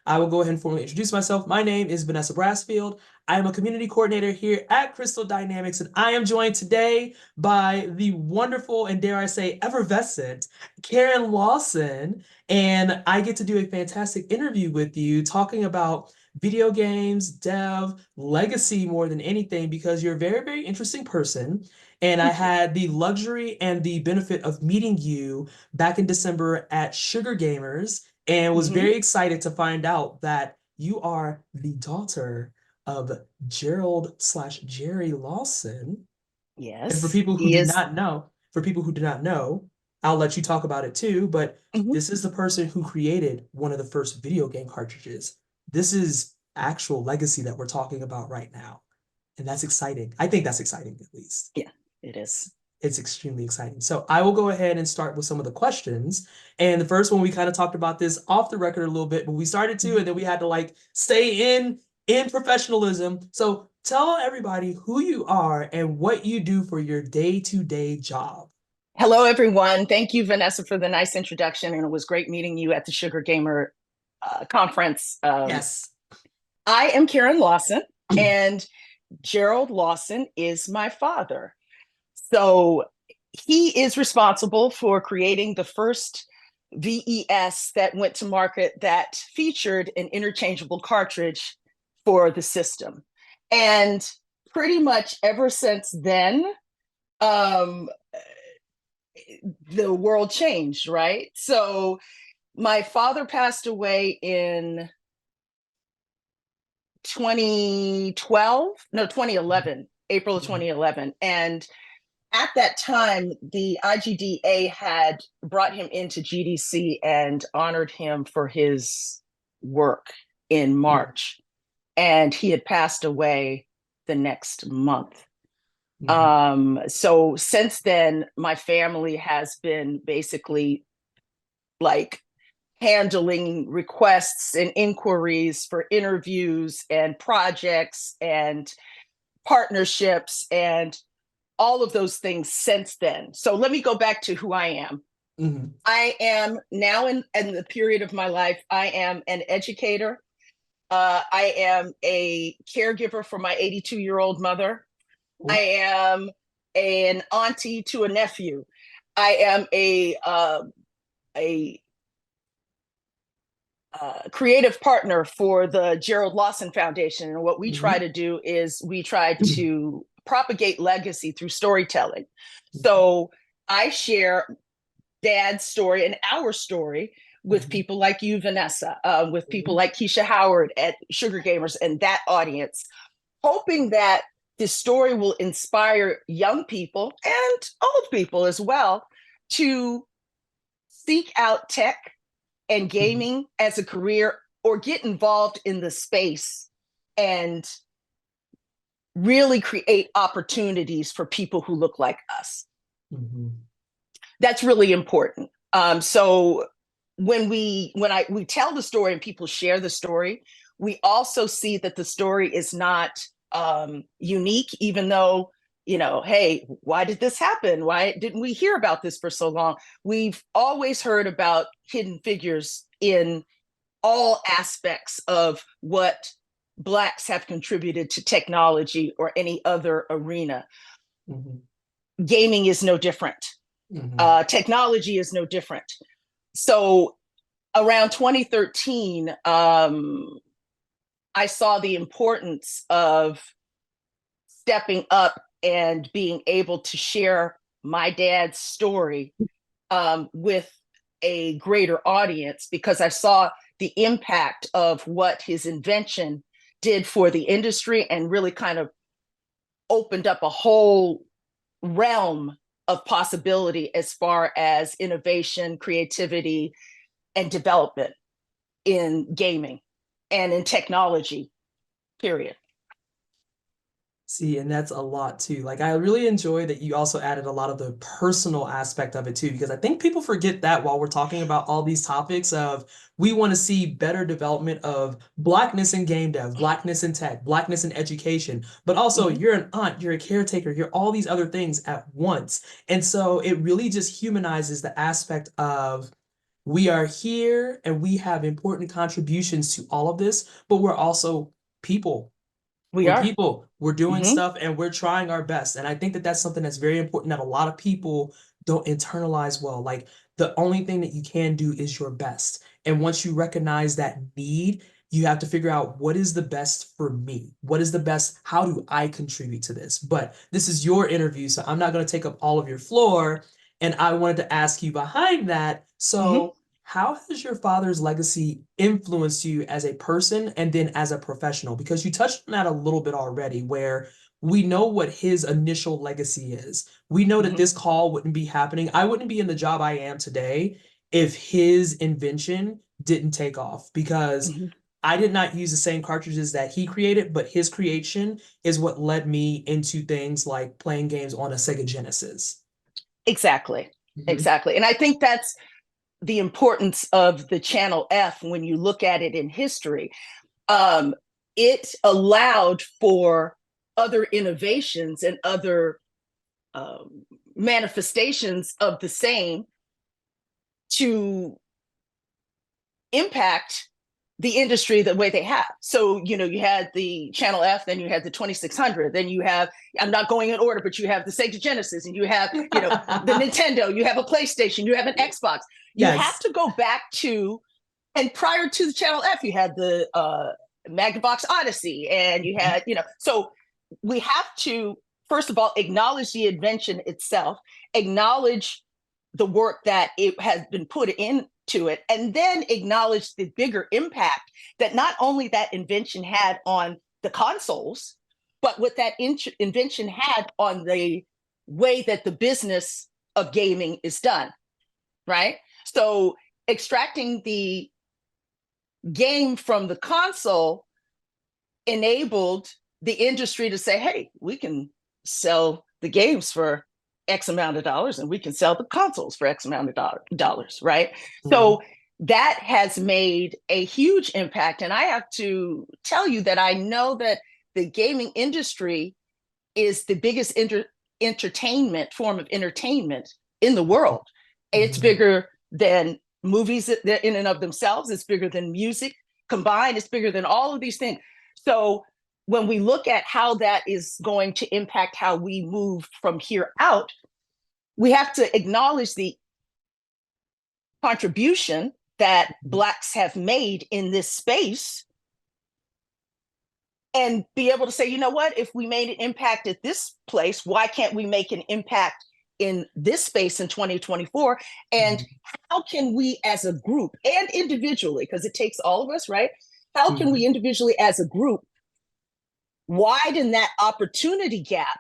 I will go ahead and formally introduce myself. My name is Vanessa Brassfield. I am a community coordinator here at Crystal Dynamics, and I am joined today by the wonderful and, dare I say, effervescent Karen Lawson. And I get to do a fantastic interview with you talking about video games, dev, legacy more than anything, because you're a very, very interesting person. And I Thank you. had the luxury and the benefit of meeting you back in December at Sugar Gamers and was Hmm. very excited to find out that you are the daughter of Gerald slash Jerry Lawson. And Yes, he is. for people who do not know, I'll let you talk about it too, but Mhm. this is the person who created one of the first video game cartridges. This is actual legacy that we're talking about right now. And that's exciting. I think that's exciting, at least. Yeah, it is. It's extremely exciting. So I will go ahead and start with some of the questions. And the first one, we kind of talked about this off the record a little bit, but we started to, Mhm. and then we had to like stay in professionalism. So tell everybody who you are and what you do for your day-to-day job. Hello, everyone. Thank you, Vanessa, for the nice introduction, and it was great meeting you at the Sugar Gamer conference. Yes. I am Karen Lawson, and Gerald Lawson is my father. So he is responsible for creating the first VES that went to market that featured an interchangeable cartridge for the system. And pretty much ever since then, um, the world changed, right? So my father passed away in 2012, no, 2011, April of Mhm. 2011. And at that time, the IGDA had brought him into GDC and honored him for his work in March. And he had passed away the next month. Mhm. So since then, my family has been basically like handling requests and inquiries for interviews and projects and partnerships and all of those things since then. So let me go back to who I am. Mhm. I am now in the period of my life, I am an educator. I am a caregiver for my 82-year-old mother. I Mhm. am an auntie to a nephew. I am a creative partner for the Gerald Lawson Foundation. And what we try Mhm. to do is we try to propagate legacy through storytelling. So I share dad's story and our story with Mhm. people like you, Vanessa, with people Mhm. like Keisha Howard at Sugar Gamers and that audience, hoping that this story will inspire young people and old people as well to seek out tech and Mhm. gaming as a career or get involved in the space and really create opportunities for people who look like us. Mhm. That's really important. So when we tell the story and people share the story, we also see that the story is not unique, even though, hey, why did this happen? Why didn't we hear about this for so long? We've always heard about hidden figures in all aspects of what Blacks have contributed to technology or any other arena. Mhm. Gaming is no different. Mhm. Technology is no different. So around 2013, I saw the importance of stepping up and being able to share my dad's story with a greater audience because I saw the impact of what his invention did for the industry and really kind of opened up a whole realm of possibility as far as innovation, creativity, and development in gaming and in technology, period. See, and that's a lot too. Like, I really enjoy that you also added a lot of the personal aspect of it too, because I think people forget that while we're talking about all these topics of we want to see better development of blackness in game dev, blackness in tech, blackness in education, but also Mm-hmm. you're an aunt, you're a caretaker, you're all these other things at once. And so it really just humanizes the aspect of We are here and we have important contributions to all of this, but we're also people. We We're are. people. We're doing Hmm. stuff and we're trying our best. And I think that that's something that's very important that a lot of people don't internalize well. Like the only thing that you can do is your best. And once you recognize that need, you have to figure out what is the best for me? What is the best? How do I contribute to this? But this is your interview, so I'm not going to take up all of your floor. And I wanted to ask you behind that. Hmm. So, how has your father's legacy influenced you as a person and then as a professional? Because you touched on that a little bit already, where we know what his initial legacy is. We know that Hmm. this call wouldn't be happening. I wouldn't be in the job I am today if his invention didn't take off, because Hmm. I did not use the same cartridges that he created, but his creation is what led me into things like playing games on a Sega Genesis. Exactly. Mhm. Exactly. And I think that's the importance of the Channel F when you look at it in history. Um, it allowed for other innovations and other um, manifestations of the same to impact the industry the way they have. So, you had the Channel F, then you had the 2600, then you have, I'm not going in order, but you have the Sega Genesis, and you have, the Nintendo, you have a PlayStation, you have an Xbox. You have Yes. to go back to, and prior to the Channel F, you had the Magnavox Odyssey, and you had, so we have to, first of all, acknowledge the invention itself, acknowledge the work that it has been put into it, and then acknowledge the bigger impact that not only that invention had on the consoles, but what that invention had on the way that the business of gaming is done, right? So extracting the game from the console enabled the industry to say, hey, we can sell the games for X amount of dollars and we can sell the consoles for X amount of dollars, right? Mhm. So that has made a huge impact. And I have to tell you that I know that the gaming industry is the biggest entertainment form of entertainment in the world. It's Mhm. bigger than movies in and of themselves. It's bigger than music combined. It's bigger than all of these things. So when we look at how that is going to impact how we move from here out, we have to acknowledge the contribution that Blacks have made in this space and be able to say, you know what, if we made an impact at this place, why can't we make an impact in this space in 2024? And Mhm. how can we as a group and individually, because it takes all of us, right? How can we Mhm. individually as a group widen that opportunity gap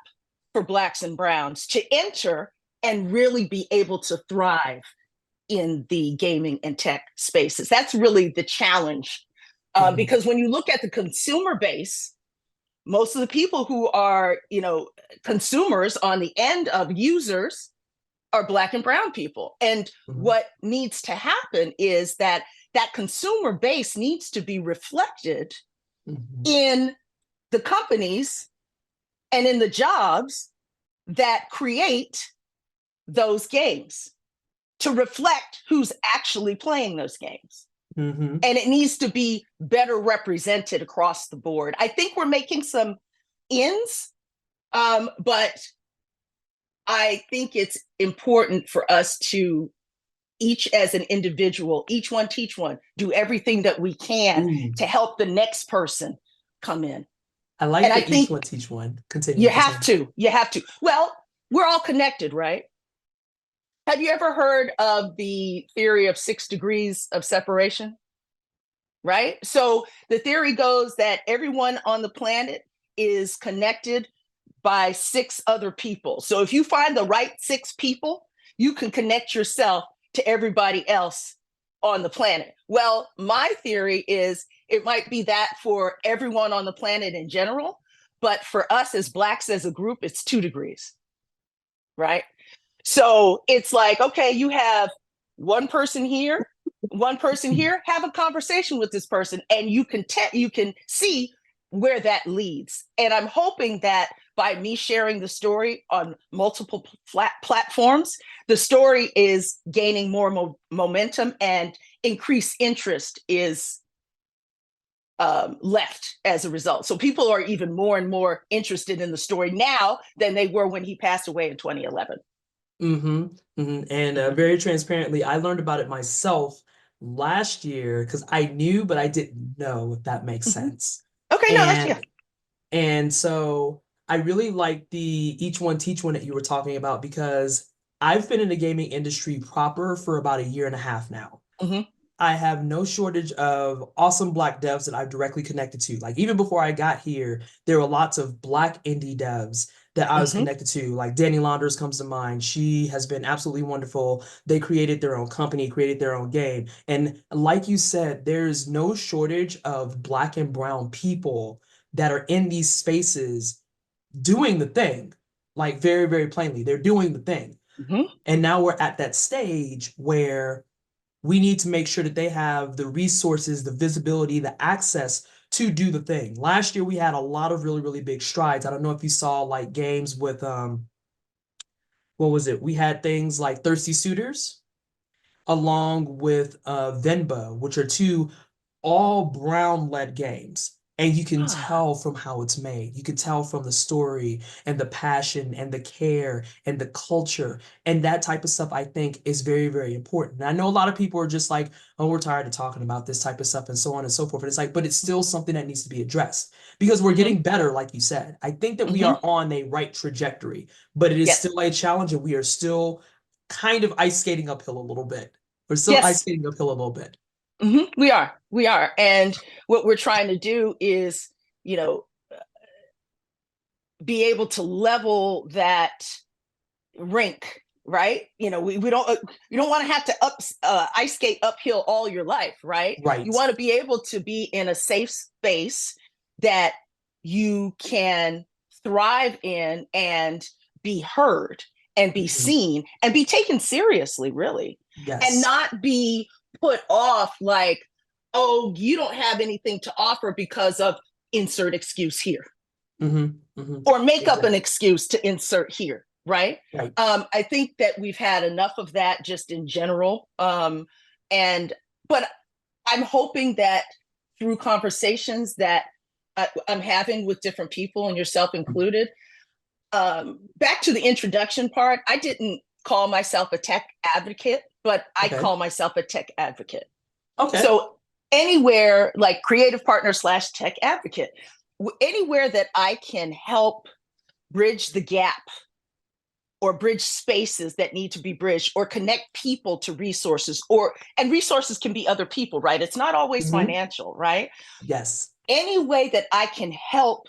for Blacks and Browns to enter and really be able to thrive in the gaming and tech spaces? That's really the challenge. Mhm. Because when you look at the consumer base, most of the people who are, consumers on the end of users are Black and brown people. And Mhm. what needs to happen is that that consumer base needs to be reflected Mhm. in the companies and in the jobs that create those games to reflect who's actually playing those games. Mhm. And it needs to be better represented across the board. I think we're making some ins, but I think it's important for us to each as an individual, each one teach one, do everything that we can Ooh, to help the next person come in. I like And I the each think one teach one. Continue, you have continue. to, you have to. Well, we're all connected, right? Have you ever heard of the theory of 6 degrees of separation? Right? So the theory goes that everyone on the planet is connected by 6 other people. So if you find the right 6 people, you can connect yourself to everybody else on the planet. Well, my theory is it might be that for everyone on the planet in general, but for us as Blacks as a group, it's 2 degrees, right? So it's like, okay, you have one person here, have a conversation with this person, and you can see where that leads. And I'm hoping that by me sharing the story on multiple platforms, the story is gaining more momentum, and increased interest is left as a result. So people are even more and more interested in the story now than they were when he passed away in 2011. And very transparently, I learned about it myself last year because I knew, but I didn't know, if that makes sense. Okay, no, that's yeah. And so I really like the each one teach one that you were talking about, because I've been in the gaming industry proper for about a year and a half now. I have no shortage of awesome Black devs that I've directly connected to. Like, even before I got here, there were lots of Black indie devs that I was connected to. Like Danny Launders comes to mind. She has been absolutely wonderful. They created their own company, created their own game. And like you said, there's no shortage of Black and brown people that are in these spaces doing the thing. Like, very, very plainly, they're doing the thing. And now we're at that stage where we need to make sure that they have the resources, the visibility, the access to do the thing. Last year, we had a lot of really, really big strides. I don't know if you saw like games with, what was it? We had things like Thirsty Suitors along with Venba, which are two all brown-led games. And you can tell from how it's made. You can tell from the story and the passion and the care and the culture. And that type of stuff, I think, is very, very important. And I know a lot of people are just like, oh, we're tired of talking about this type of stuff and so on and so forth. And it's like, but it's still something that needs to be addressed because we're getting better, like you said. I think that we are on a right trajectory, but it is still a challenge, and we are still kind of ice skating uphill a little bit. We're still ice skating uphill a little bit. We are. And what we're trying to do is, be able to level that rink, right? We don't you don't want to have to ice skate uphill all your life, right? You want to be able to be in a safe space that you can thrive in and be heard and be seen and be taken seriously, really. And not be put off like, oh, you don't have anything to offer because of insert excuse here. Or make up an excuse to insert here, right? I think that we've had enough of that just in general. But I'm hoping that through conversations that I'm having with different people, and yourself included, back to the introduction part, I didn't call myself a tech advocate, but I call myself a tech advocate. So anywhere, like creative partner / tech advocate, anywhere that I can help bridge the gap or bridge spaces that need to be bridged or connect people to resources, and resources can be other people, right? It's not always financial, right? Yes. Any way that I can help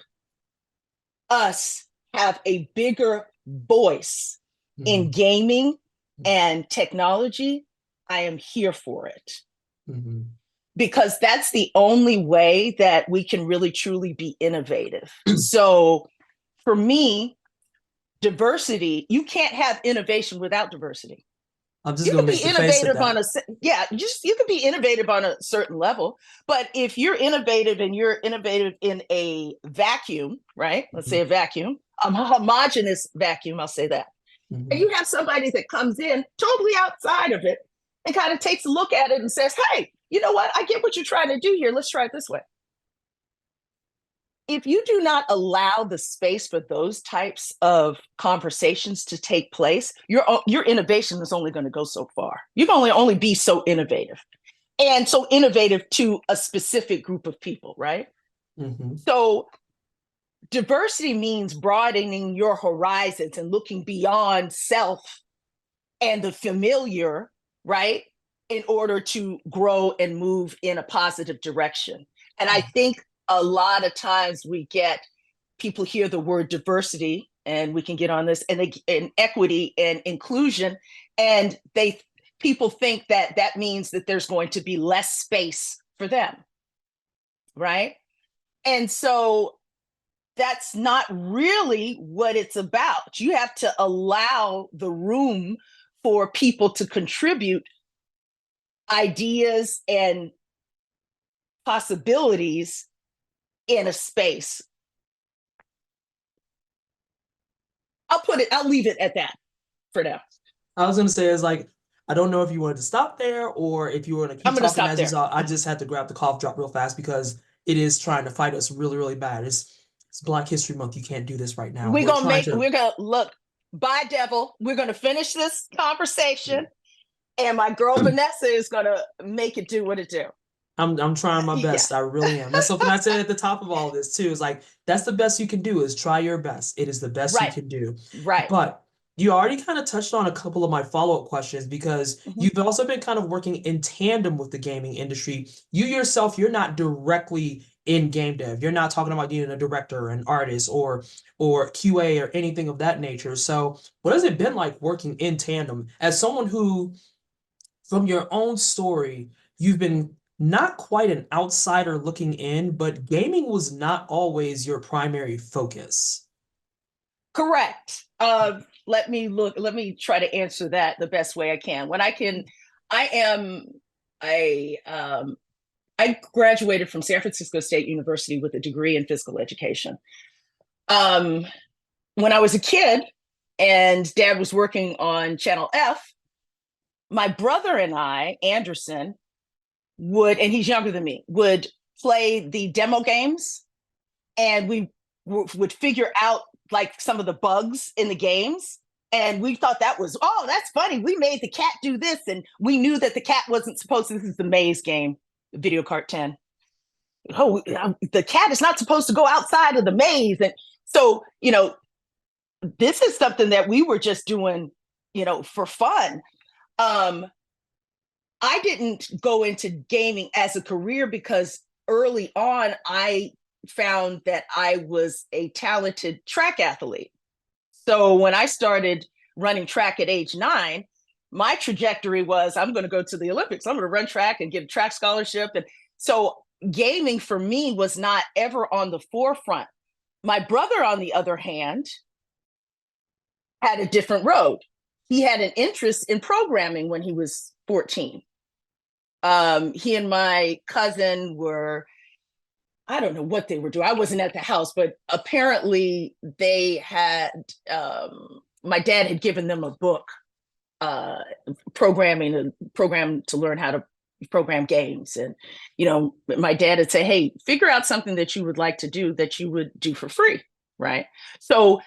us have a bigger voice in gaming and technology, I am here for it. Because that's the only way that we can really truly be innovative. So for me, diversity, you can't have innovation without diversity. I'm just going to make the face of that. You can be innovative on a certain level, but if you're innovative and you're innovative in a vacuum, right? Let's say a vacuum, a homogenous vacuum, I'll say that. And you have somebody that comes in totally outside of it and kind of takes a look at it and says, hey, you know what? I get what you're trying to do here. Let's try it this way. If you do not allow the space for those types of conversations to take place, your innovation is only going to go so far. You can only be so innovative, and so innovative to a specific group of people, right? So diversity means broadening your horizons and looking beyond self and the familiar, right? In order to grow and move in a positive direction. And I think a lot of times people hear the word diversity, and we can get on this, and equity and inclusion, and people think that means that there's going to be less space for them, right? And so that's not really what it's about. You have to allow the room for people to contribute ideas and possibilities in a space. I'll leave it at that for now. I was gonna say is like I don't know if you wanted to stop there or if you were gonna I'm keep going to talking stop as you there. saw. I just had to grab the cough drop real fast because it is trying to fight us really, really bad. It's Black History Month. You can't do this right now. We're trying to. We're going to look, bye, devil. We're going to finish this conversation, and my girl Vanessa is going to make it do what it do. I'm trying my Yeah, best. I really am. That's something I said at the top of all of this too. Is like that's the best you can do is try your best. It is the best you right, can do. right. But you already kind of touched on a couple of my follow-up questions because Mhm. you've also been kind of working in tandem with the gaming industry. You yourself, you're not directly in game dev. You're not talking about being a director, an artist, or QA or anything of that nature. So, what has it been like working in tandem as someone who from your own story, you've been not quite an outsider looking in, but gaming was not always your primary focus. Correct. Let me try to answer that the best way I can. I am, I graduated from San Francisco State University with a degree in physical education. Um, when I was a kid and dad was working on Channel F, my brother and I, Anderson, and he's younger than me, would play the demo games, and we would figure out like some of the bugs in the games. And we thought that was, oh, that's funny. We made the cat do this. And we knew that the cat wasn't supposed to, this is the maze game, video cart 10. Oh, the cat is not supposed to go outside of the maze. And so, this is something that we were just doing, for fun. Um, I didn't go into gaming as a career because early on I found that I was a talented track athlete. So when I started running track at age 9, my trajectory was I'm going to go to the Olympics. I'm going to run track and get a track scholarship. And so gaming for me was not ever on the forefront. My brother, on the other hand, had a different road. He had an interest in programming when he was 14. He and my cousin were, I don't know what they were doing. I wasn't at the house, but apparently they had, my dad had given them a book, uh, a program to learn how to program games. And, my dad would say, hey, figure out something that you would like to do that you would do for free. Right. So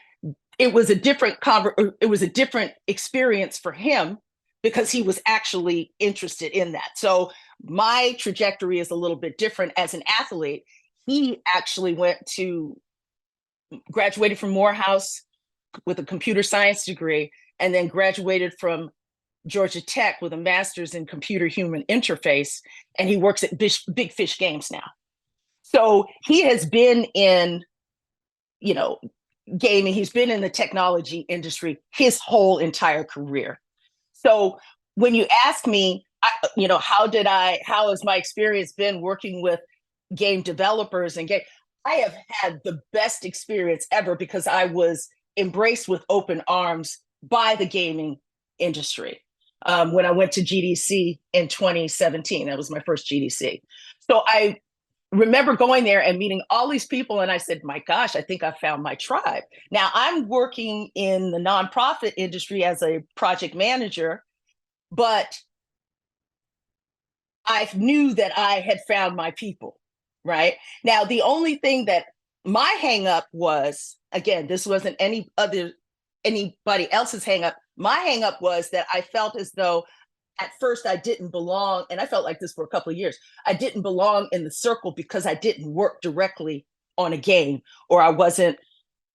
it was it was a different experience for him because he was actually interested in that. So my trajectory is a little bit different as an athlete. He actually graduated from Morehouse with a computer science degree, and then graduated from Georgia Tech with a master's in computer human interface. And he works at Big Fish Games now. So he has been in, you know, gaming, he's been in the technology industry his whole entire career. So when you ask me, how has my experience been working with game developers and game, I have had the best experience ever because I was embraced with open arms by the gaming industry. When I went to GDC in 2017, that was my first GDC. So I remember going there and meeting all these people, and I said, my gosh, I think I found my tribe. Now I'm working in the nonprofit industry as a project manager, but I knew that I had found my people, right? Now, the only thing that my hang up was, again, this wasn't anybody else's hang up. My hang up was that I felt as though at first I didn't belong, and I felt like this for a couple of years. I didn't belong in the circle because I didn't work directly on a game, or I wasn't,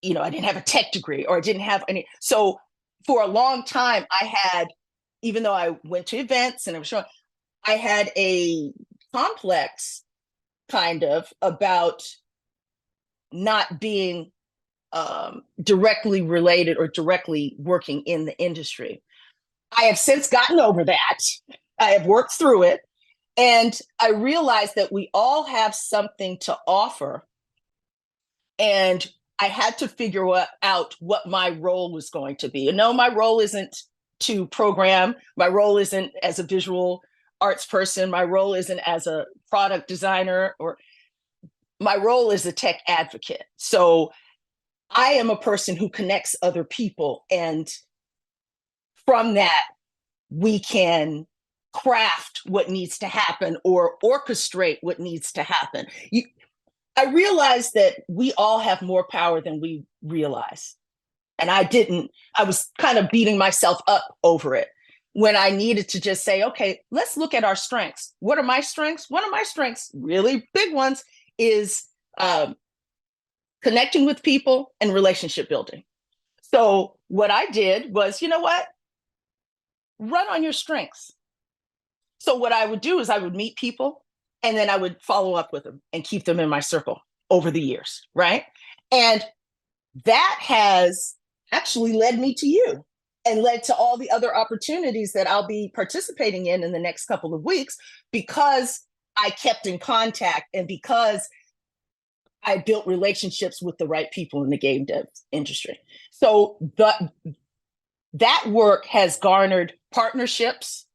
I didn't have a tech degree, or I didn't have any. So for a long time, even though I went to events and I was showing, I had a complex kind of about not being directly related or directly working in the industry. I have since gotten over that. I have worked through it. And I realized that we all have something to offer. And I had to figure out what my role was going to be. And no, my role isn't to program. My role isn't as a visual arts person. My role isn't as a product designer, or my role is a tech advocate. So I am a person who connects other people. And from that, we can craft what needs to happen or orchestrate what needs to happen. I realize that we all have more power than we realize. And I was kind of beating myself up over it when I needed to just say, okay, let's look at our strengths. What are my strengths? One of my strengths, really big ones, is connecting with people and relationship building. So what I did was, you know what? Run on your strengths. So what I would do is I would meet people and then I would follow up with them and keep them in my circle over the years, right? And that has actually led me to you and led to all the other opportunities that I'll be participating in the next couple of weeks because I kept in contact and because I built relationships with the right people in the game dev industry. So that work has garnered partnerships,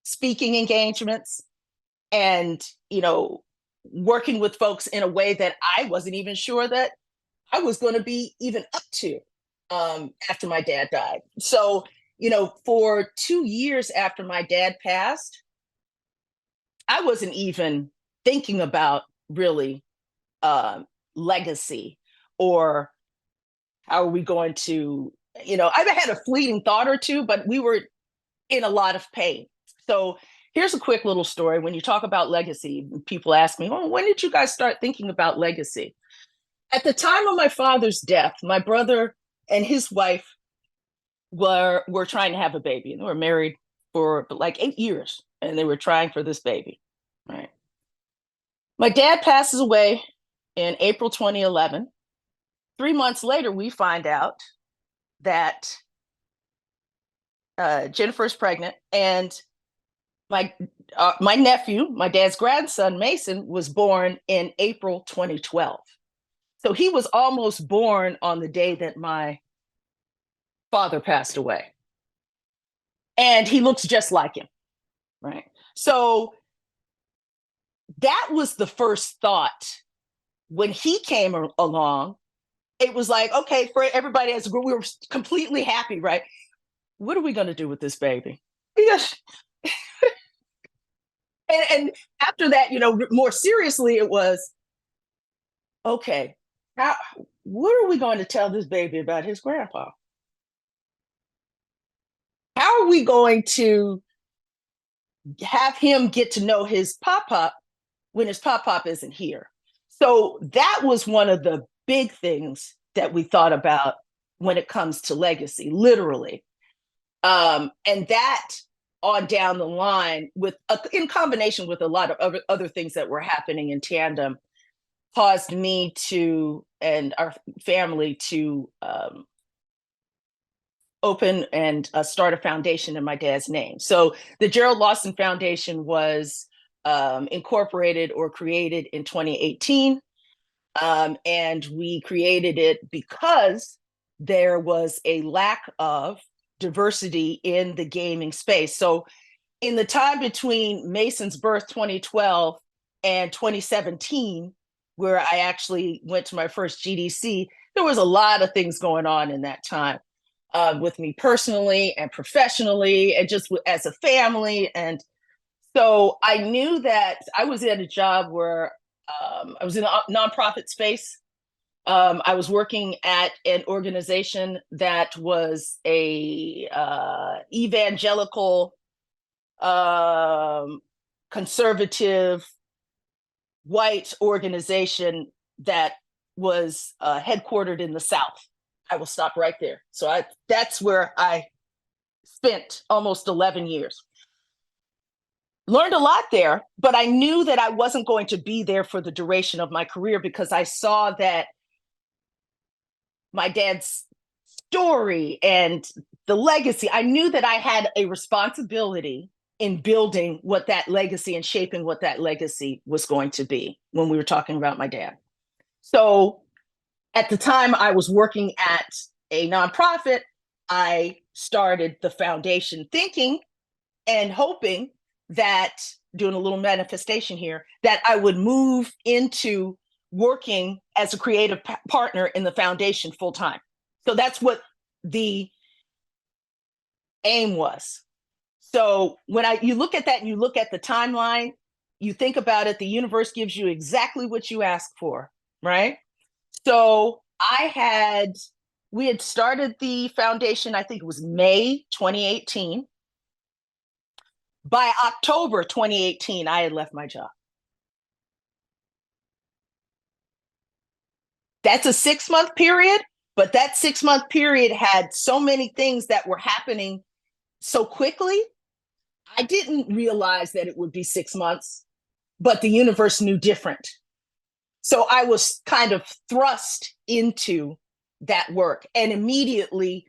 speaking engagements, and working with folks in a way that I wasn't even sure that I was going to be even up to after my dad died. So, for 2 years after my dad passed, I wasn't even thinking about really legacy or how are we going to, I've had a fleeting thought or two, but we were in a lot of pain. So here's a quick little story. When you talk about legacy, people ask me, oh, when did you guys start thinking about legacy? At the time of my father's death, my brother and his wife were trying to have a baby. And they were married for like 8 years, and they were trying for this baby. Right. My dad passes away in April 2011. 3 months later, we find out that Jennifer's pregnant, and my nephew, my dad's grandson, Mason, was born in April 2012. So he was almost born on the day that my father passed away. And he looks just like him, right? So that was the first thought. When he came along, it was like, okay, for everybody as a group, we were completely happy, right? What are we going to do with this baby? Yes. and after that, more seriously, it was, okay, what are we going to tell this baby about his grandpa? How are we going to have him get to know his pop-pop when his pop-pop isn't here? So that was one of the big things that we thought about when it comes to legacy, literally. And that on down the line, in combination with a lot of other things that were happening in tandem, caused me to and our family to open and start a foundation in my dad's name. So the Gerald Lawson Foundation was incorporated or created in 2018. And we created it because there was a lack of diversity in the gaming space. So in the time between Mason's birth, 2012, and 2017, where I actually went to my first GDC, there was a lot of things going on in that time with me personally and professionally and just as a family. And so I knew that I was in a job where I was in a nonprofit space. I was working at an organization that was a evangelical, conservative, white organization that was headquartered in the South. I will stop right there. So that's where I spent almost 11 years. Learned a lot there, but I knew that I wasn't going to be there for the duration of my career because I saw that my dad's story and the legacy, I knew that I had a responsibility in building what that legacy and shaping what that legacy was going to be when we were talking about my dad. So at the time I was working at a nonprofit, I started the foundation thinking and hoping that, doing a little manifestation here, that I would move into working as a creative partner in the foundation full time. So that's what the aim was. So when you look at that and you look at the timeline, you think about it, the universe gives you exactly what you ask for, right? So we had started the foundation, I think it was May 2018. By October 2018, I had left my job. That's a 6-month period, but that 6-month period had so many things that were happening so quickly. I didn't realize that it would be 6 months, but the universe knew different. So I was kind of thrust into that work and immediately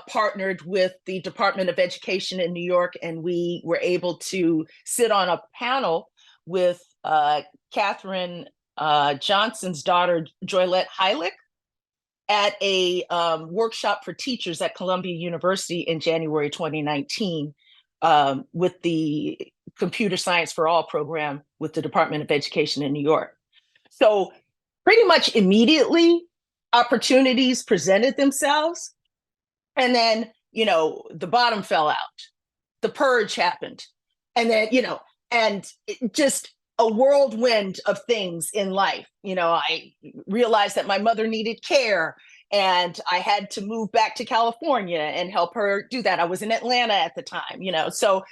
partnered with the Department of Education in New York, and we were able to sit on a panel with Katherine Johnson's daughter, Joylette Heilich, at a workshop for teachers at Columbia University in January 2019 with the Computer Science for All program with the Department of Education in New York. So pretty much immediately, opportunities presented themselves. And then, the bottom fell out. The purge happened. And then, and just a whirlwind of things in life. I realized that my mother needed care and I had to move back to California and help her do that. I was in Atlanta at the time, so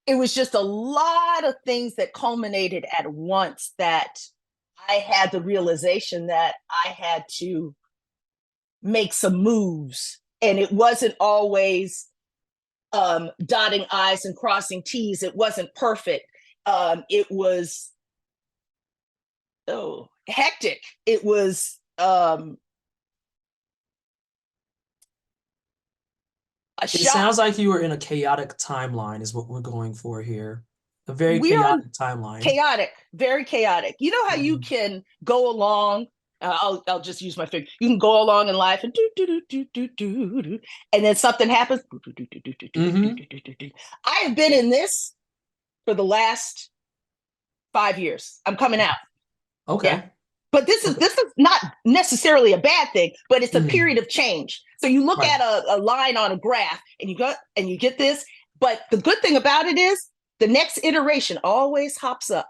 it was just a lot of things that culminated at once that I had the realization that I had to make some moves. And it wasn't always dotting I's and crossing T's. It wasn't perfect. It was hectic. It was a shock. It sounds like you were in a chaotic timeline, is what we're going for here. A very We are chaotic timeline. chaotic, very chaotic. You know how you can go along. I'll just use my finger. You can go along in life and do, and then something happens. I have been in this for the last 5 years. I'm coming out. Okay. Yeah. But this is not necessarily a bad thing, but it's a period of change. So you look at a line on a graph and you get this. But the good thing about it is the next iteration always hops up.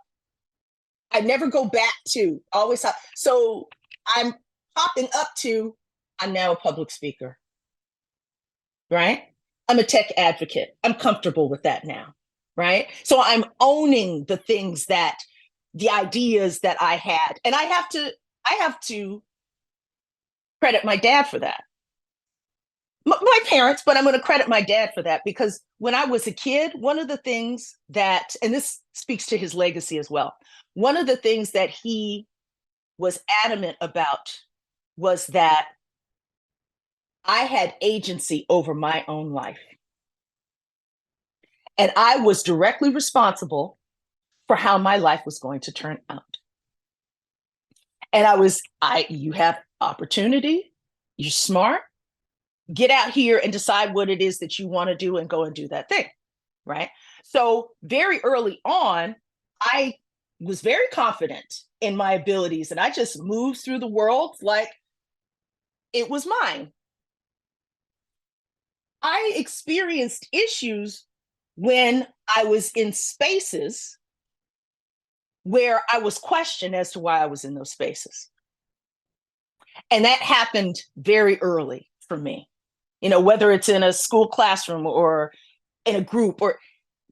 I never go back to, always hop. So I'm hopping up to, I'm now a public speaker, right? I'm a tech advocate. I'm comfortable with that now, right? So I'm owning the things the ideas that I had. And I have to credit my dad for that. My parents, but I'm going to credit my dad for that because when I was a kid, one of the things that, and this speaks to his legacy as well, one of the things that he was adamant about was that I had agency over my own life. And I was directly responsible for how my life was going to turn out. And you have opportunity, you're smart, get out here and decide what it is that you want to do and go and do that thing, right? So very early on, I was very confident in my abilities and I just moved through the world like it was mine. I experienced issues when I was in spaces where I was questioned as to why I was in those spaces. And that happened very early for me, whether it's in a school classroom or in a group or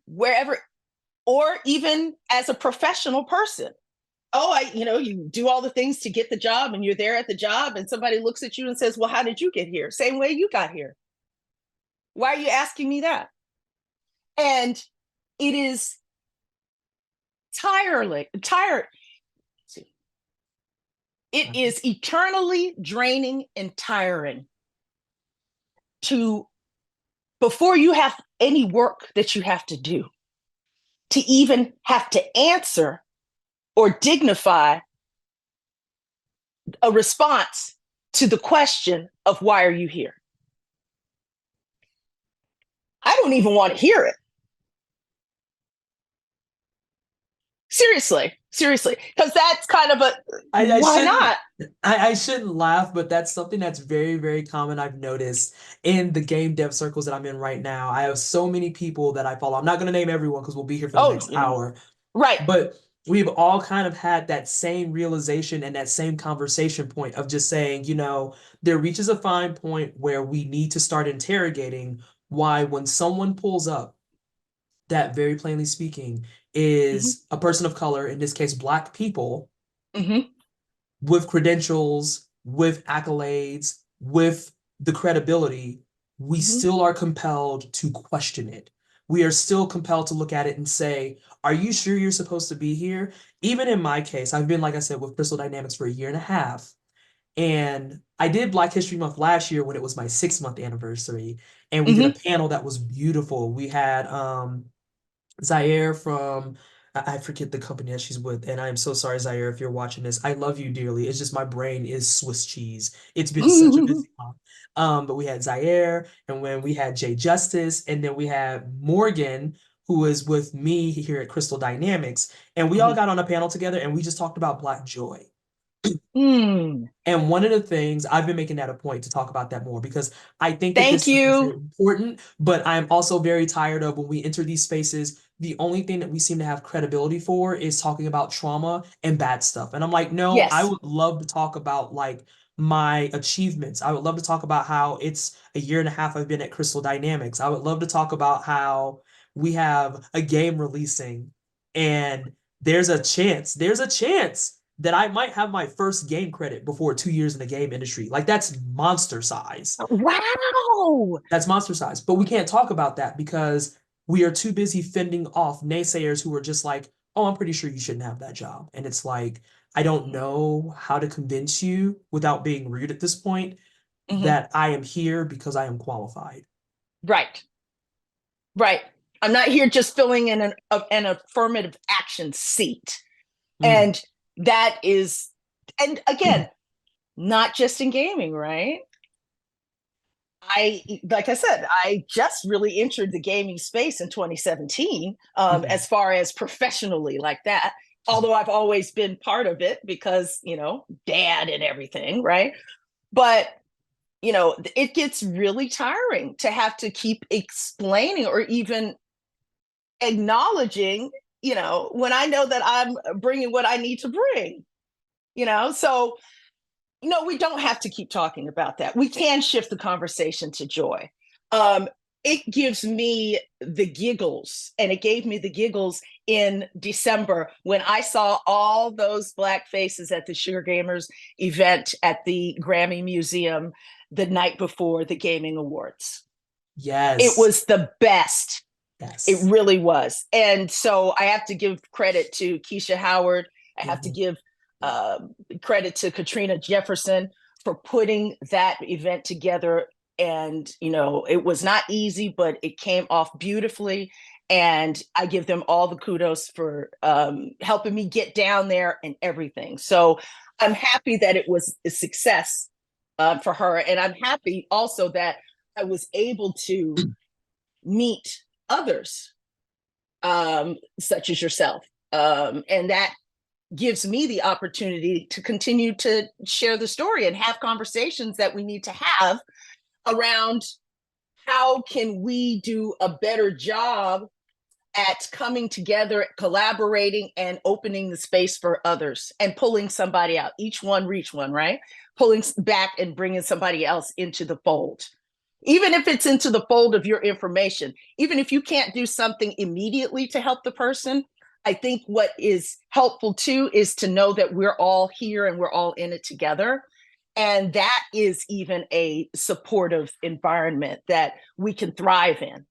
wherever, or even as a professional person. You do all the things to get the job and you're there at the job and somebody looks at you and says, well, how did you get here? Same way you got here. Why are you asking me that? And it is it is eternally draining and tiring before you have any work that you have to do, to even have to answer or dignify a response to the question of why are you here? I don't even want to hear it. seriously, because that's kind of a I why shouldn't not? I shouldn't laugh, but that's something that's very, very common. I've noticed in the game dev circles that I'm in right now. I have so many people that I follow. I'm not going to name everyone because we'll be here for the Oh, next hour, right. but we've all kind of had that same realization and that same conversation point of just saying, there reaches a fine point where we need to start interrogating why when someone pulls up that very plainly speaking Hmm. is a person of color, in this case, Black people Hmm. with credentials, with accolades, with the credibility, we Hmm. still are compelled to question it. We are still compelled to look at it and say, are you sure you're supposed to be here? Even in my case, I've been, like I said, with Crystal Dynamics for a year and a half. And I did Black History Month last year when it was my 6 month anniversary. And we did a Hmm. panel that was beautiful. We had Zaire from I forget the company that she's with, and I am so sorry, Zaire, if you're watching this. I love you dearly. It's just my brain is Swiss cheese. It's been such a busy month. But we had Zaire, and when we had Jay Justice, and then we had Morgan, who is with me here at Crystal Dynamics, and we all Hmm. got on a panel together, and we just talked about Black joy. Mm. And one of the things I've been making that a point to talk about that more because I think that this Thank stuff is very you. important, but I'm also very tired of when we enter these spaces, the only thing that we seem to have credibility for is talking about trauma and bad stuff. And I'm like, no, I Yes. would love to talk about like my achievements. I would love to talk about how it's a year and a half I've been at Crystal Dynamics. I would love to talk about how we have a game releasing and there's a chance that I might have my first game credit before 2 years in the game industry. Like that's monster size. Wow. That's monster size. But we can't talk about that because we are too busy fending off naysayers who are just like, oh, I'm pretty sure you shouldn't have that job. And it's like, I don't know how to convince you without being rude at this point Hmm. that I am here because I am qualified. Right. Right. I'm not here just filling in an affirmative action seat. Mm. And that is, and again, not just in gaming, right? Like I said, I just really entered the gaming space in 2017, Mhm. as far as professionally like that. Although I've always been part of it because, dad and everything, right? But, it gets really tiring to have to keep explaining or even acknowledging, when I know that I'm bringing what I need to bring, So no, we don't have to keep talking about that. We can shift the conversation to joy. Um, it gives me the giggles, and it gave me the giggles in December when I saw all those Black faces at the Sugar Gamers event at the Grammy Museum the night before the Gaming Awards. It Yes. was the best. It Yes. really was. And so I have to give credit to Keisha Howard. I have to Mhm. give uh, credit to Katrina Jefferson for putting that event together. And, it was not easy, but it came off beautifully. And I give them all the kudos for helping me get down there and everything. So I'm happy that it was a success for her. And I'm happy also that I was able to meet others, such as yourself. And that gives me the opportunity to continue to share the story and have conversations that we need to have around how can we do a better job at coming together, collaborating, and opening the space for others and pulling somebody out. Each one reach one, right? Pulling back and bringing somebody else into the fold. Even if it's into the fold of your information, even if you can't do something immediately to help the person, I think what is helpful too is to know that we're all here and we're all in it together. And that is even a supportive environment that we can thrive in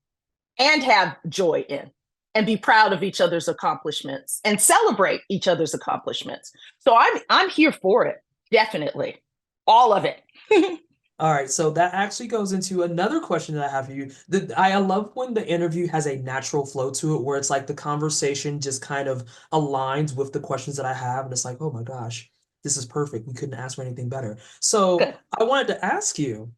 and have joy in and be proud of each other's accomplishments and celebrate each other's accomplishments. So I'm here for it, definitely. All of it. All right, so that actually goes into another question that I have for you. I love when the interview has a natural flow to it, where it's like the conversation just kind of aligns with the questions that I have, and it's like, oh my gosh, this is perfect. We couldn't ask for anything better. So Good. I wanted to ask you,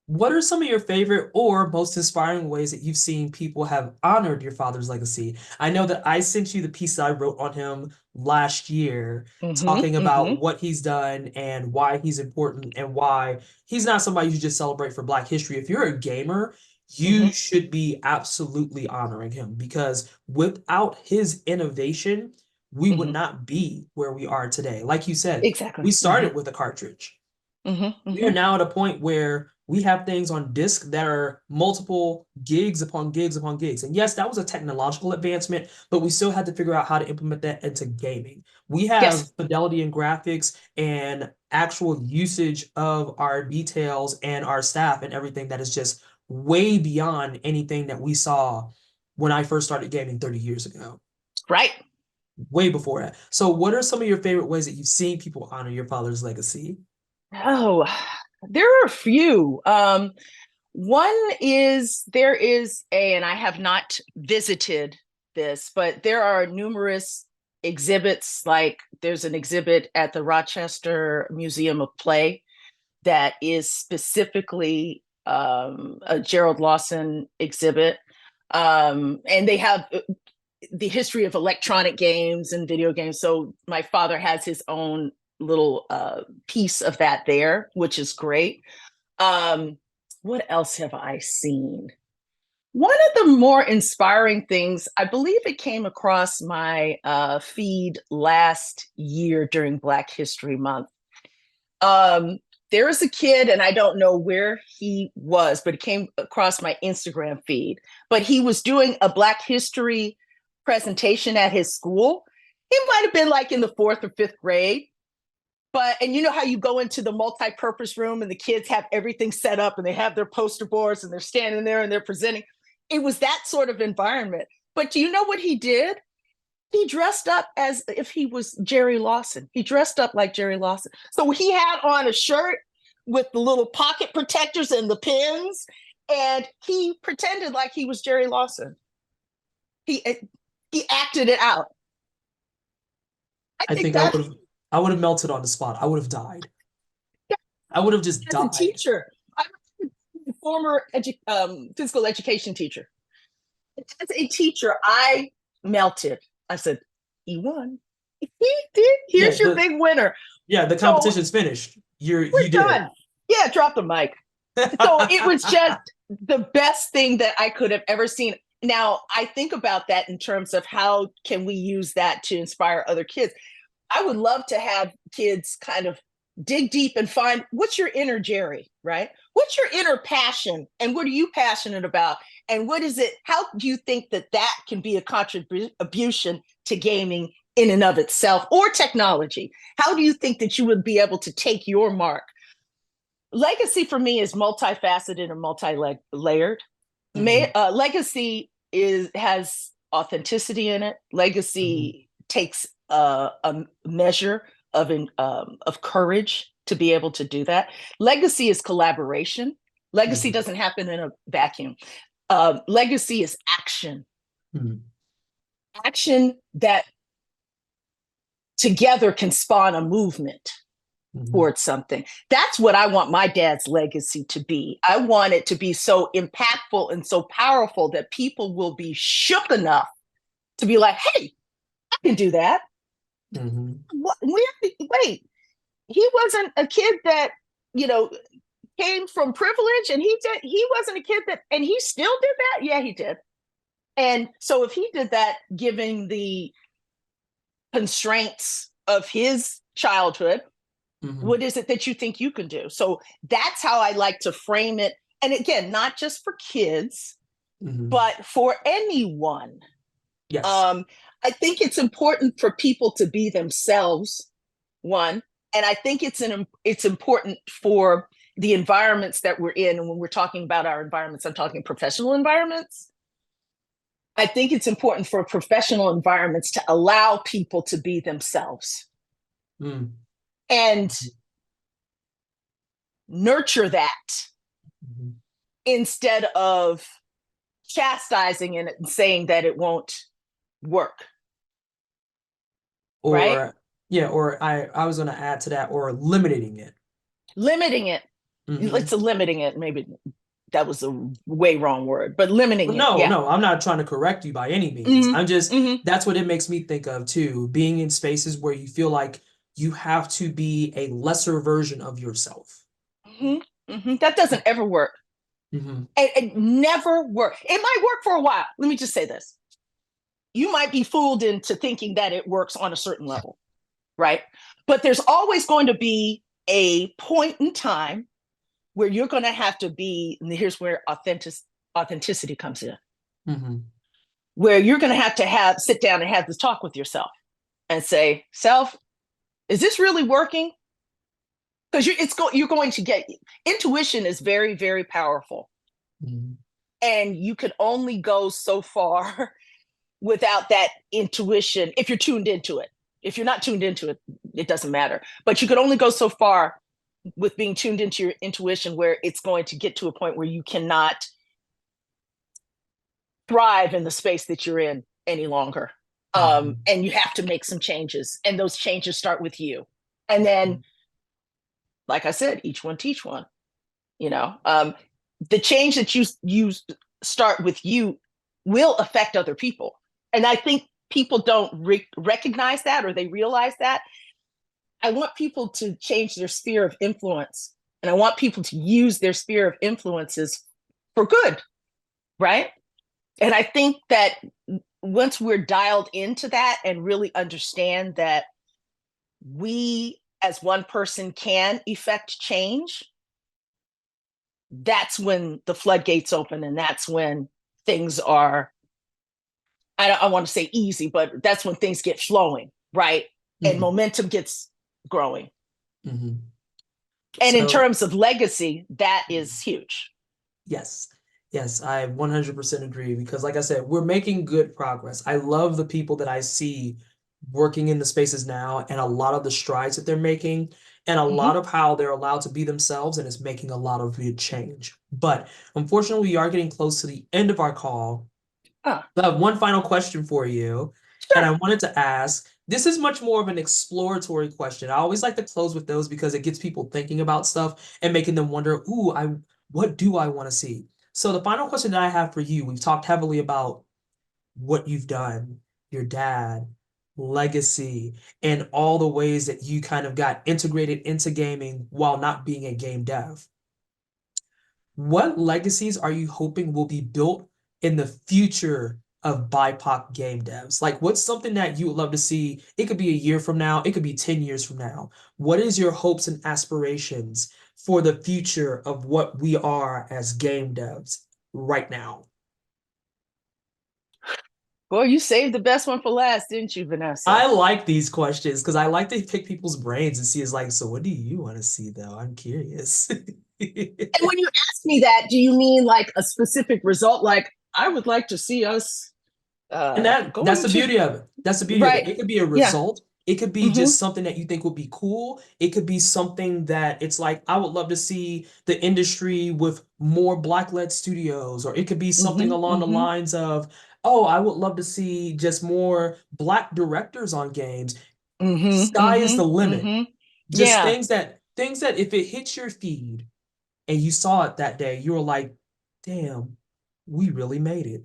What are some of your favorite or most inspiring ways that you've seen people have honored your father's legacy? I know that I sent you the piece that I wrote on him last year, Mm-hmm. talking Mm-hmm. about what he's done and why he's important and why he's not somebody you just celebrate for Black history. If you're a gamer, you Mm-hmm. should be absolutely honoring him because without his innovation, we would Mm-hmm. not be where we are today. Like you said, Exactly. we Mm-hmm. started with a cartridge. Mm-hmm. We are Mm-hmm. now at a point where we have things on disk that are multiple gigs upon gigs upon gigs. And yes, that was a technological advancement, but we still had to figure out how to implement that into gaming. We have Yes. fidelity in graphics and actual usage of our details and our staff and everything that is just way beyond anything that we saw when I first started gaming 30 years ago, Right. way before that. So, what are some of your favorite ways that you've seen people honor your father's legacy? Oh, there are a few. One is there is a, and I have not visited this, but there are numerous exhibits. Like there's an exhibit at the Rochester Museum of Play that is specifically a Gerald Lawson exhibit. And they have the history of electronic games and video games. So my father has his own little piece of that there, which is great. Um, what else have I seen? One of the more inspiring things, I believe it came across my feed last year during Black History Month. Um, there was a kid, and I don't know where he was, but it came across my Instagram feed. But he was doing a Black History presentation at his school. He might have been like in the fourth or fifth grade. But, and you know how you go into the multi-purpose room and the kids have everything set up and they have their poster boards and they're standing there and they're presenting. It was that sort of environment. But do you know what he did? He dressed up as if he was Jerry Lawson. He dressed up like Jerry Lawson. So he had on a shirt with the little pocket protectors and the pins, and he pretended like he was Jerry Lawson. He he acted it out. I I think think that I would have melted on the spot. I would have died. I would have just as a died. teacher, I'm a former physical education teacher. As a teacher, I melted. I said, "He won. He did. Yeah, Here's your big winner." the So competition's finished. You we're did done. Yeah, drop the mic. So it was just the best thing that I could have ever seen. Now I think about that in terms of how can we use that to inspire other kids. I would love to have kids kind of dig deep and find what's your inner Jerry, right? What's your inner passion and what are you passionate about? And what is it? How do you think that that can be a contribution to gaming in and of itself or technology? How do you think that you would be able to take your mark? Legacy for me is multifaceted and multi-layered. Mhm, Legacy is has authenticity in it. mhm, Legacy takes a measure of courage to be able to do that. Legacy is collaboration. Legacy mhm, doesn't happen in a vacuum. Legacy is action, mhm, action that together can spawn a movement mhm. towards something. That's what I want my dad's legacy to be. I want it to be so impactful and so powerful that people will be shook enough to be like, hey, I can do that. Mhm. What? Wait, he wasn't a kid that, you know, came from privilege and he wasn't a kid that, and he still did that. Yeah, he did. And so if he did that, given the constraints of his childhood, Mhm. what is it that you think you can do? So that's how I like to frame it. And again, not just for kids, Mhm. but for anyone. Yes. um, I think it's important for people to be themselves, one, and I think it's important for the environments that we're in. And when we're talking about our environments, I'm talking professional environments. I think it's important for professional environments to allow people to be themselves Mm. and Mhm. nurture that Mhm. instead of chastising it and saying that it won't work, right? Or yeah, or I was going to add to that, or limiting it. Limiting it. Mm-hmm. It's a limiting it. Maybe that was a way wrong word, but limiting it. No, Yeah. no, I'm not trying to correct you by any means. Hmm. I'm just, Hmm. that's what it makes me think of too, being in spaces where you feel like you have to be a lesser version of yourself. Hmm. Hmm. That doesn't ever work. Mm-hmm. It never work. It might work for a while. Let me just say this. You might be fooled into thinking that it works on a certain level, right? But there's always going to be a point in time where you're going to have to be, and here's where authenticity comes in, Mm-hmm. where you're going to have sit down and have this talk with yourself and say, self, is this really working? Because you're going to get intuition is very, very powerful. Mm-hmm. And you can only go so far without that intuition if you're tuned into it. If you're not tuned into it, it doesn't matter. But you could only go so far with being tuned into your intuition where it's going to get to a point where you cannot thrive in the space that you're in any longer. Mm-hmm. And you have to make some changes, and those changes start with you. And then, like I said, each one teach one. You know, the change that you start with you will affect other people, and I think people don't recognize that, or they realize that. I want people to change their sphere of influence, and I want people to use their sphere of influences for good, right? And I think that once we're dialed into that and really understand that we as one person can effect change, that's when the floodgates open, and that's when things are, I want to say easy, but that's when things get flowing, right? And Mm-hmm. momentum gets growing. Mm-hmm. And in So, terms of legacy, that is huge. yes, yes, I 100% agree because, like I said, we're making good progress. I love the people that I see working in the spaces now and a lot of the strides that they're making and a Mm-hmm. lot of how they're allowed to be themselves and it's making a lot of good change. But unfortunately, we are getting close to the end of our call. Ah, I have one final question for you, and I sure. wanted to ask, this is much more of an exploratory question. I always like to close with those because it gets people thinking about stuff and making them wonder, ooh, what do I want to see? So the final question that I have for you, we've talked heavily about what you've done, your dad, legacy, and all the ways that you kind of got integrated into gaming while not being a game dev. What legacies are you hoping will be built in the future of BIPOC game devs? Like, what's something that you would love to see? It could be a year from now, it could be 10 years from now. What is your hopes and aspirations for the future of what we are as game devs right now? Boy, you saved the best one for last, didn't you, Vanessa? I like these questions because I like to pick people's brains and see it's like, so what do you want to see though? I'm curious. And when you ask me that, do you mean like a specific result? Like, I would like to see us And that's going the to, beauty of it. That's the beauty of it. right? It could be a Yeah. result. It could be Mm-hmm. just something that you think would be cool. It could be something that it's like, I would love to see the industry with more Black-led studios, or it could be something Mm-hmm. along the Mm-hmm. lines of, oh, I would love to see just more Black directors on games. Mm-hmm. Sky is the Mm-hmm. limit. Mm-hmm. Just Yeah. things that if it hits your feed and you saw it that day, you were like, damn, we really made it.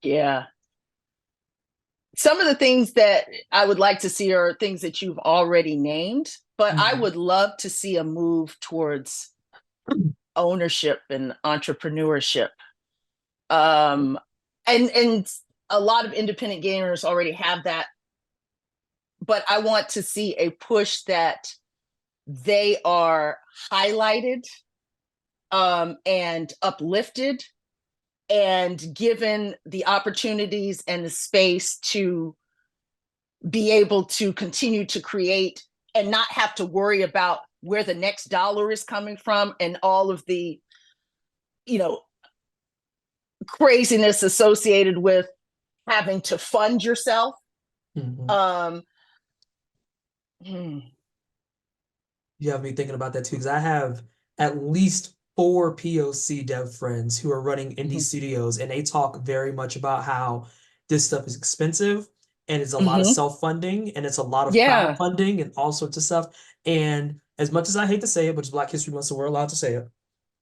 Yeah. Some of the things that I would like to see are things that you've already named, but I Mhm. would love to see a move towards ownership and entrepreneurship. Um, and a lot of independent gamers already have that, but I want to see a push that they are highlighted, and uplifted and given the opportunities and the space to be able to continue to create and not have to worry about where the next dollar is coming from and all of the, you know, craziness associated with having to fund yourself. Mhm. Um, hmm, You have me thinking about that too, because I have at least four POC dev friends who are running indie hmm, studios, and they talk very much about how this stuff is expensive and it's a lot of hmm. self-funding and it's a lot of Yeah. crowdfunding and all sorts of stuff. And as much as I hate to say it, but it's Black History Month, so we're allowed to say it.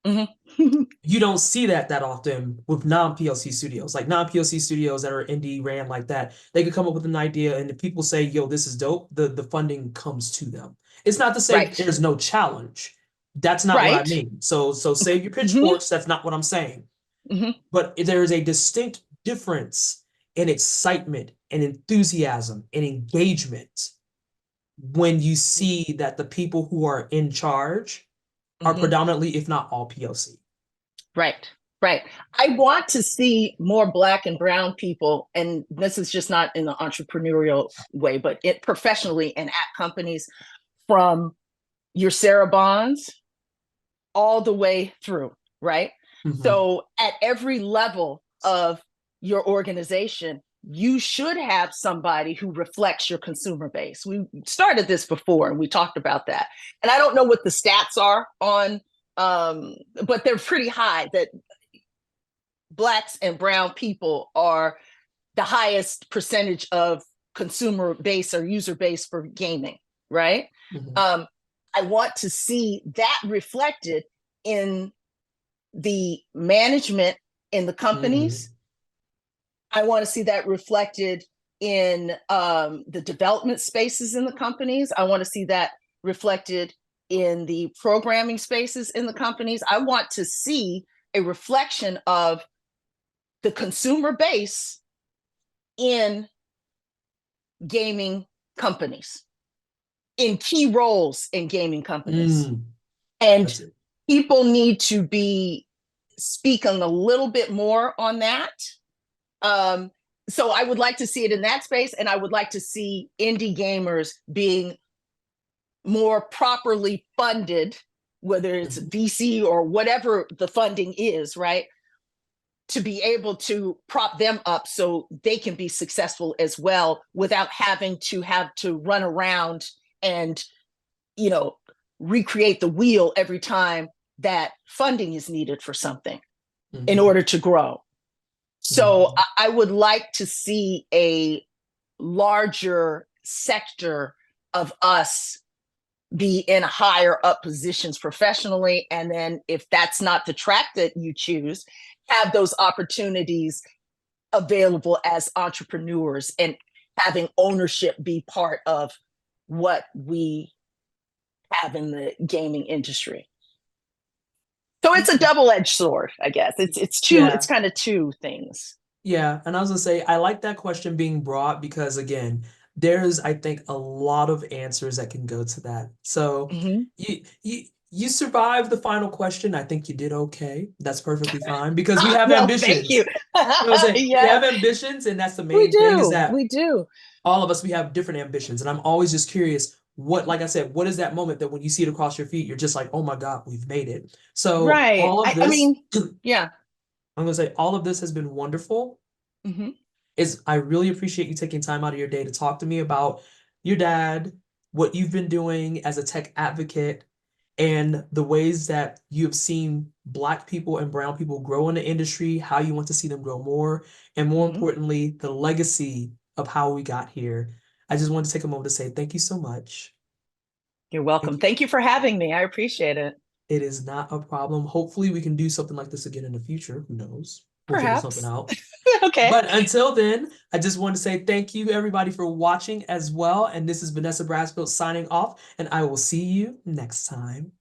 Mm-hmm. You don't see that often with non-PLC studios, like non-PLC studios that are indie ran like that. They could come up with an idea, and if people say, "Yo, this is dope," the funding comes to them. It's not to say Right. there's no challenge. That's not what I Right. mean. So save your Mm-hmm. pitchforks. That's not what I'm saying. Mm-hmm. But there is a distinct difference in excitement and enthusiasm and engagement when you see that the people who are in charge are Mm-hmm. predominantly, if not all, PLC. Right. Right. I want to see more Black and brown people, and this is just not in the entrepreneurial way, but it professionally and at companies, from your Sarah Bonds all the way through, right? Mm-hmm. So at every level of your organization, you should have somebody who reflects your consumer base. We started this before and we talked about that. And I don't know what the stats are on, but they're pretty high that Blacks and brown people are the highest percentage of consumer base or user base for gaming, right? Mm-hmm. I want to see that reflected in the management in the companies. I want to see that reflected in the development spaces in the companies. I want to see that reflected in the programming spaces in the companies. I want to see a reflection of the consumer base in gaming companies, in key roles in gaming companies. And That's it. people need to be speaking a little bit more on that. So I would like to see it in that space, and I would like to see indie gamers being more properly funded, whether it's VC or whatever the funding is, right? To be able to prop them up so they can be successful as well without having to run around and, you know, recreate the wheel every time that funding is needed for something in order to grow. So I would like to see a larger sector of us be in higher up positions professionally. And then if that's not the track that you choose, have those opportunities available as entrepreneurs and having ownership be part of what we have in the gaming industry. So it's a double-edged sword, I guess. It's kind of two things. Yeah, and I was gonna say I like that question being brought because again, there's I think a lot of answers that can go to that. So Mm-hmm. you survived the final question. I think you did okay. That's perfectly fine because we have Well, thank ambitions. you. You know what I'm saying? We Yeah, have ambitions, and that's the we main thing is do. that We do. all of us we have different ambitions. And I'm always just curious, what, like I said, what is that moment that when you see it across your feet, you're just like, oh my God, we've made it. So Right. all of I this, mean, yeah. I'm gonna say all of this has been wonderful. Mm-hmm. I really appreciate you taking time out of your day to talk to me about your dad, what you've been doing as a tech advocate, and the ways that you've seen Black people and brown people grow in the industry, how you want to see them grow more, and more Mm-hmm. importantly, the legacy of how we got here. I just wanted to take a moment to say thank you so much. You're welcome. Thank you. Thank you for having me. I appreciate it. It is not a problem. Hopefully, we can do something like this again in the future. Who knows? We'll figure something Perhaps. out. Okay. But until then, I just want to say thank you, everybody, for watching as well. And this is Vanessa Brasfield signing off, and I will see you next time.